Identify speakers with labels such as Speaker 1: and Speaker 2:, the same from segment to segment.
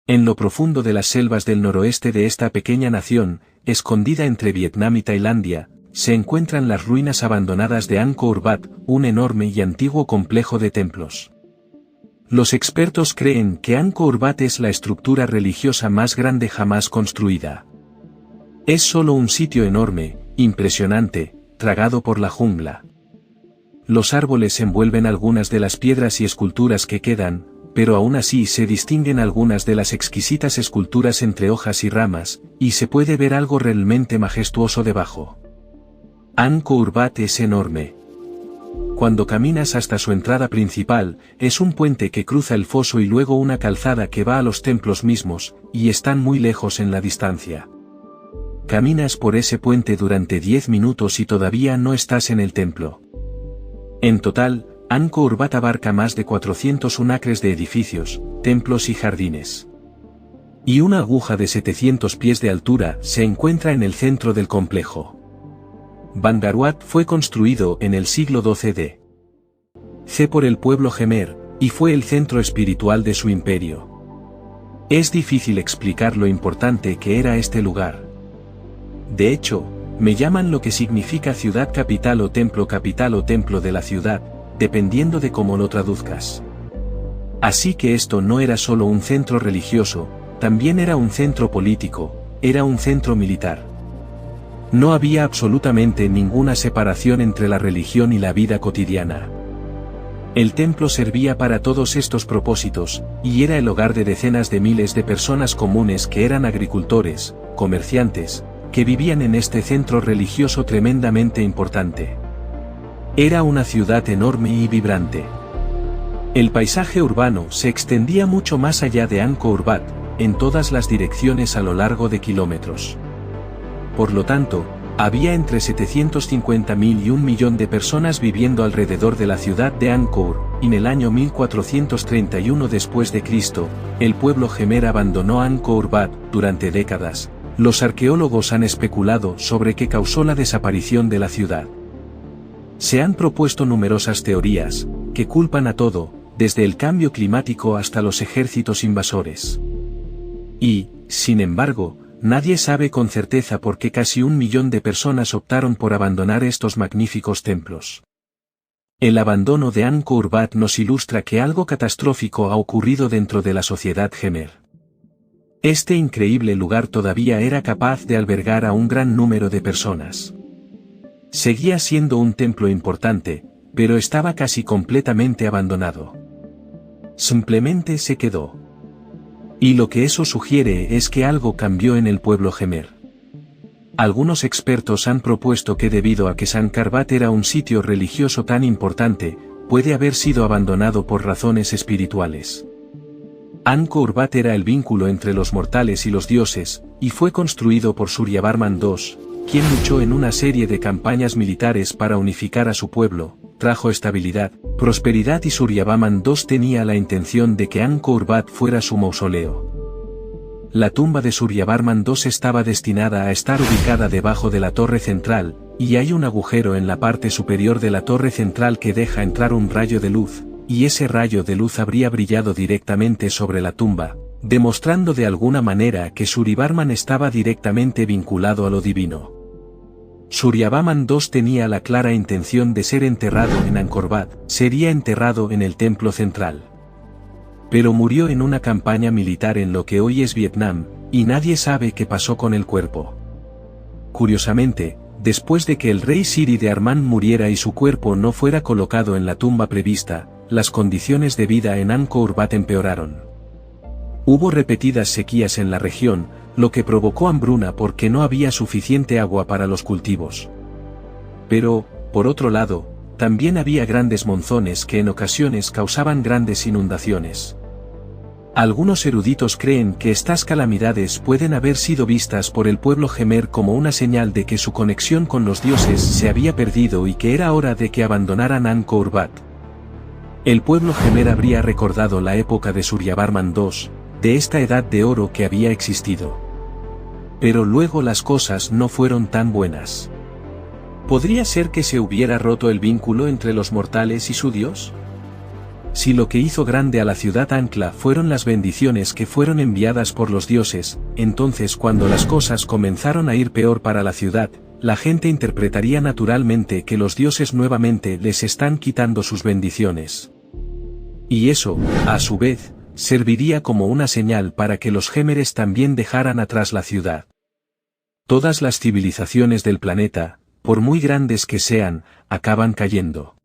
Speaker 1: En lo profundo de las selvas del noroeste de esta pequeña nación, escondida entre Vietnam y Tailandia, se encuentran las ruinas abandonadas de Angkor Wat, un enorme y antiguo complejo de templos. Los expertos creen que Angkor Wat es la estructura religiosa más grande jamás construida. Es solo un sitio enorme, impresionante, tragado por la jungla. Los árboles envuelven algunas de las piedras y esculturas que quedan, pero aún así se distinguen algunas de las exquisitas esculturas entre hojas y ramas, y se puede ver algo realmente majestuoso debajo. Angkor Wat es enorme. Cuando caminas hasta su entrada principal, es un puente que cruza el foso y luego una calzada que va a los templos mismos, y están muy lejos en la distancia. Caminas por ese puente durante 10 minutos y todavía no estás en el templo. En total, Angkor Wat abarca más de 401 acres de edificios, templos y jardines. Y una aguja de 700 pies de altura se encuentra en el centro del complejo. Angkor Wat fue construido en el siglo XII d.C. por el pueblo Khmer, y fue el centro espiritual de su imperio. Es difícil explicar lo importante que era este lugar. De hecho, me llaman lo que significa ciudad capital o templo de la ciudad, dependiendo de cómo lo traduzcas. Así que esto no era solo un centro religioso, también era un centro político, era un centro militar. No había absolutamente ninguna separación entre la religión y la vida cotidiana. El templo servía para todos estos propósitos, y era el hogar de decenas de miles de personas comunes que eran agricultores, comerciantes, que vivían en este centro religioso tremendamente importante. Era una ciudad enorme y vibrante. El paisaje urbano se extendía mucho más allá de Angkor Wat, en todas las direcciones a lo largo de kilómetros. Por lo tanto, había entre 750.000 y 1 millón de personas viviendo alrededor de la ciudad de Angkor. En el año 1431 después de Cristo, el pueblo Khmer abandonó Angkor Wat. Durante décadas, los arqueólogos han especulado sobre qué causó la desaparición de la ciudad. Se han propuesto numerosas teorías, que culpan a todo, desde el cambio climático hasta los ejércitos invasores. Y, sin embargo, nadie sabe con certeza por qué casi 1 millón de personas optaron por abandonar estos magníficos templos. El abandono de Angkor Wat nos ilustra que algo catastrófico ha ocurrido dentro de la sociedad Khmer. Este increíble lugar todavía era capaz de albergar a un gran número de personas. Seguía siendo un templo importante, pero estaba casi completamente abandonado. Simplemente se quedó. Y lo que eso sugiere es que algo cambió en el pueblo Khmer. Algunos expertos han propuesto que debido a que Angkor Wat era un sitio religioso tan importante, puede haber sido abandonado por razones espirituales. Angkor Wat era el vínculo entre los mortales y los dioses, y fue construido por Suryavarman II, quien luchó en una serie de campañas militares para unificar a su pueblo, trajo estabilidad, prosperidad y Suryavarman II tenía la intención de que Angkor Wat fuera su mausoleo. La tumba de Suryavarman II estaba destinada a estar ubicada debajo de la torre central, y hay un agujero en la parte superior de la torre central que deja entrar un rayo de luz, y ese rayo de luz habría brillado directamente sobre la tumba, demostrando de alguna manera que Suryavarman estaba directamente vinculado a lo divino. Suryavarman II tenía la clara intención de ser enterrado en Angkor Wat, sería enterrado en el templo central. Pero murió en una campaña militar en lo que hoy es Vietnam, y nadie sabe qué pasó con el cuerpo. Curiosamente, después de que el rey Siri de Arman muriera y su cuerpo no fuera colocado en la tumba prevista, las condiciones de vida en Angkor Wat empeoraron. Hubo repetidas sequías en la región, lo que provocó hambruna porque no había suficiente agua para los cultivos. Pero, por otro lado, también había grandes monzones que en ocasiones causaban grandes inundaciones. Algunos eruditos creen que estas calamidades pueden haber sido vistas por el pueblo Khmer como una señal de que su conexión con los dioses se había perdido y que era hora de que abandonaran Angkor Wat. El pueblo Khmer habría recordado la época de Suryavarman II, de esta edad de oro que había existido. Pero luego las cosas no fueron tan buenas. ¿Podría ser que se hubiera roto el vínculo entre los mortales y su dios? Si lo que hizo grande a la ciudad Ancla fueron las bendiciones que fueron enviadas por los dioses, entonces cuando las cosas comenzaron a ir peor para la ciudad, la gente interpretaría naturalmente que los dioses nuevamente les están quitando sus bendiciones. Y eso, a su vez, serviría como una señal para que los Gémeres también dejaran atrás la ciudad. Todas las civilizaciones del planeta, por muy grandes que sean, acaban cayendo.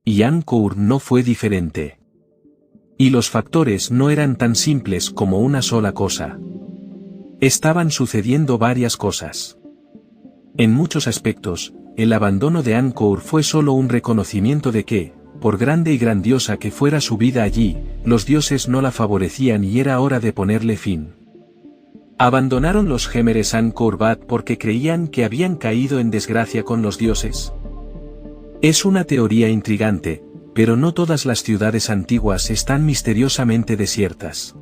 Speaker 1: Y Angkor no fue diferente. Y los factores no eran tan simples como una sola cosa. Estaban sucediendo varias cosas. En muchos aspectos, el abandono de Angkor fue solo un reconocimiento de que, por grande y grandiosa que fuera su vida allí, los dioses no la favorecían y era hora de ponerle fin. ¿Abandonaron los Gémeres Angkor Wat porque creían que habían caído en desgracia con los dioses? Es una teoría intrigante, pero no todas las ciudades antiguas están misteriosamente desiertas.